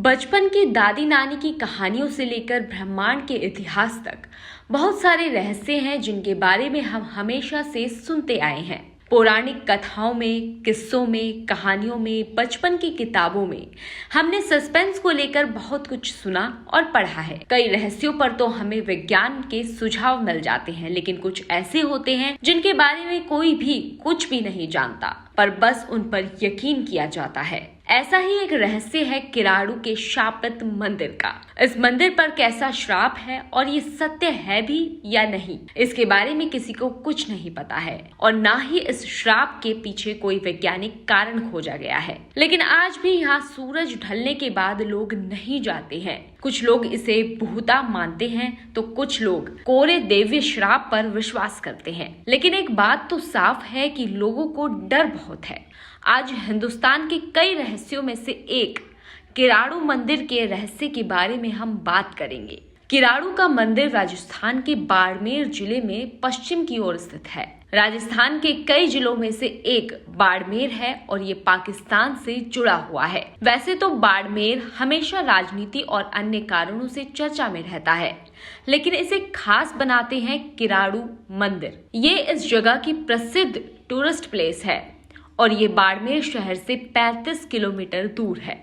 बचपन की दादी नानी की कहानियों से लेकर ब्रह्मांड के इतिहास तक बहुत सारे रहस्य हैं जिनके बारे में हम हमेशा से सुनते आए हैं। पौराणिक कथाओं में, किस्सों में, कहानियों में, बचपन की किताबों में हमने सस्पेंस को लेकर बहुत कुछ सुना और पढ़ा है। कई रहस्यों पर तो हमें विज्ञान के सुझाव मिल जाते हैं, लेकिन कुछ ऐसे होते हैं जिनके बारे में कोई भी कुछ भी नहीं जानता, पर बस उन पर यकीन किया जाता है। ऐसा ही एक रहस्य है किराड़ू के शापित मंदिर का। इस मंदिर पर कैसा श्राप है और ये सत्य है भी या नहीं, इसके बारे में किसी को कुछ नहीं पता है और ना ही इस श्राप के पीछे कोई वैज्ञानिक कारण खोजा गया है। लेकिन आज भी यहाँ सूरज ढलने के बाद लोग नहीं जाते हैं। कुछ लोग इसे भूता मानते हैं तो कुछ लोग कोरे दैवीय श्राप पर विश्वास करते हैं। लेकिन एक बात तो साफ है कि लोगों को डर बहुत है। आज हिंदुस्तान के कई रहस्यों में से एक किराड़ू मंदिर के रहस्य के बारे में हम बात करेंगे। किराड़ू का मंदिर राजस्थान के बाड़मेर जिले में पश्चिम की ओर स्थित है। राजस्थान के कई जिलों में से एक बाड़मेर है और ये पाकिस्तान से जुड़ा हुआ है। वैसे तो बाड़मेर हमेशा राजनीति और अन्य कारणों से चर्चा में रहता है, लेकिन इसे खास बनाते हैं किराड़ू मंदिर। ये इस जगह की प्रसिद्ध टूरिस्ट प्लेस है और ये बाड़मेर शहर से 35 किलोमीटर दूर है।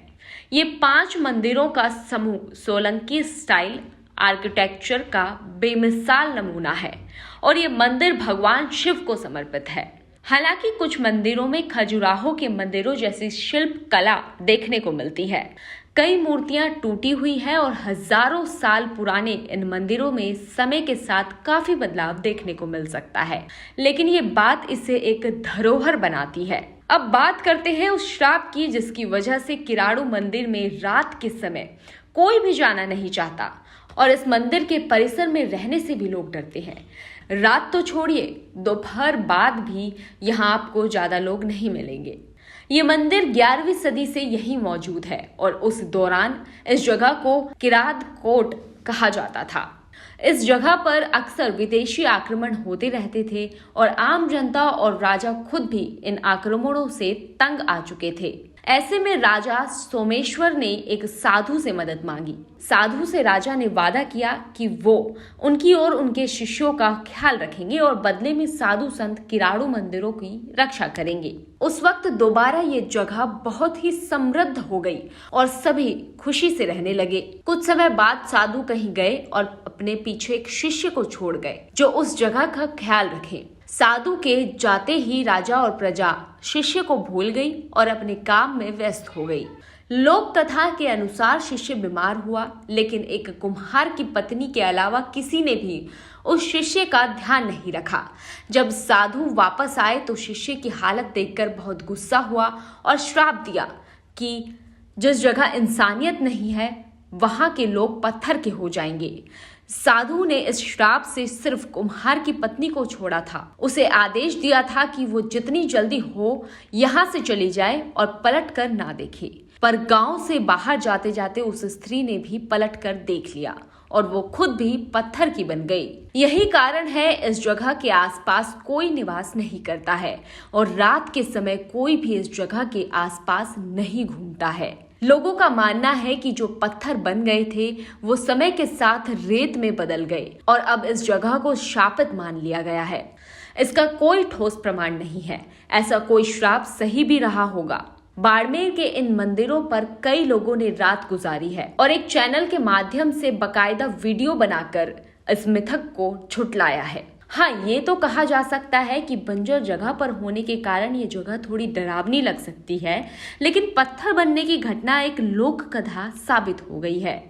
ये 5 मंदिरों का समूह सोलंकी स्टाइल आर्किटेक्चर का बेमिसाल नमूना है और ये मंदिर भगवान शिव को समर्पित है। हालांकि कुछ मंदिरों में खजुराहो के मंदिरों जैसी शिल्प कला देखने को मिलती है। कई मूर्तियां टूटी हुई है और हजारों साल पुराने इन मंदिरों में समय के साथ काफी बदलाव देखने को मिल सकता है, लेकिन ये बात इसे एक धरोहर बनाती है। अब बात करते हैं उस श्राप की जिसकी वजह से किराड़ू मंदिर में रात के समय कोई भी जाना नहीं चाहता और इस मंदिर के परिसर में रहने से भी लोग डरते हैं। रात तो छोड़िए, दोपहर बाद भी यहाँ आपको ज्यादा लोग नहीं मिलेंगे। ये मंदिर 11वीं सदी से यहीं मौजूद है और उस दौरान इस जगह को किरात कोट कहा जाता था। इस जगह पर अक्सर विदेशी आक्रमण होते रहते थे और आम जनता और राजा खुद भी इन आक्रमणों से तंग आ चुके थे। ऐसे में राजा सोमेश्वर ने एक साधु से मदद मांगी। साधु से राजा ने वादा किया कि वो उनकी और उनके शिष्यों का ख्याल रखेंगे और बदले में साधु संत किराड़ू मंदिरों की रक्षा करेंगे। उस वक्त दोबारा ये जगह बहुत ही समृद्ध हो गई और सभी खुशी से रहने लगे। कुछ समय बाद साधु कहीं गए और अपने पीछे एक शिष्य को छोड़ गए जो उस जगह का ख्याल रखे। साधु के जाते ही राजा और प्रजा शिष्य को भूल गई और अपने काम में व्यस्त हो गई। लोक कथा के अनुसार शिष्य बीमार हुआ, लेकिन एक कुम्हार की पत्नी के अलावा किसी ने भी उस शिष्य का ध्यान नहीं रखा। जब साधु वापस आए तो शिष्य की हालत देखकर बहुत गुस्सा हुआ और श्राप दिया कि जिस जगह इंसानियत नहीं है वहां के लोग पत्थर के हो जाएंगे। साधु ने इस श्राप से सिर्फ कुम्हार की पत्नी को छोड़ा था। उसे आदेश दिया था कि वो जितनी जल्दी हो यहाँ से चली जाए और पलट कर ना देखे। पर गांव से बाहर जाते जाते उस स्त्री ने भी पलट कर देख लिया और वो खुद भी पत्थर की बन गई। यही कारण है इस जगह के आसपास कोई निवास नहीं करता है और रात के समय कोई भी इस जगह के आसपास नहीं घूमता है। लोगों का मानना है कि जो पत्थर बन गए थे वो समय के साथ रेत में बदल गए और अब इस जगह को शापित मान लिया गया है। इसका कोई ठोस प्रमाण नहीं है। ऐसा कोई श्राप सही भी रहा होगा। बाड़मेर के इन मंदिरों पर कई लोगों ने रात गुजारी है और एक चैनल के माध्यम से बकायदा वीडियो बनाकर इस मिथक को झुठलाया है। हाँ, ये तो कहा जा सकता है कि बंजर जगह पर होने के कारण ये जगह थोड़ी डरावनी लग सकती है, लेकिन पत्थर बनने की घटना एक लोक कथा साबित हो गई है।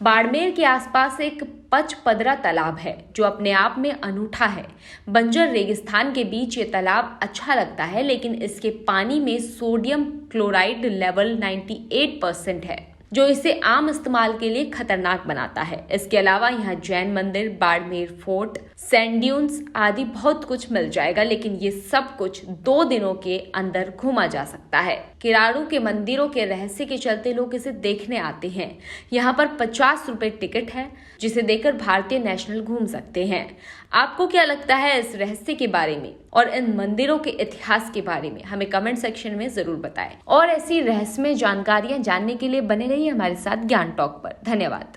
बाड़मेर के आसपास एक पचपदरा तालाब है जो अपने आप में अनूठा है। बंजर रेगिस्तान के बीच ये तालाब अच्छा लगता है, लेकिन इसके पानी में सोडियम क्लोराइड लेवल 98% है जो इसे आम इस्तेमाल के लिए खतरनाक बनाता है। इसके अलावा यहाँ जैन मंदिर, बाड़मेर फोर्ट, सैंड ड्यून्स आदि बहुत कुछ मिल जाएगा, लेकिन ये सब कुछ 2 दिनों के अंदर घूमा जा सकता है। किरारू के मंदिरों के रहस्य के चलते लोग इसे देखने आते हैं। यहाँ पर 50 रुपए टिकट है, जिसे देकर भारतीय नेशनल घूम सकते हैं। आपको क्या लगता है इस रहस्य के बारे में और इन मंदिरों के इतिहास के बारे में? हमें कमेंट सेक्शन में जरूर बताएं। और ऐसी रहस्यमय जानकारियां जानने के लिए बने रहिए हमारे साथ ज्ञान टॉक पर। धन्यवाद।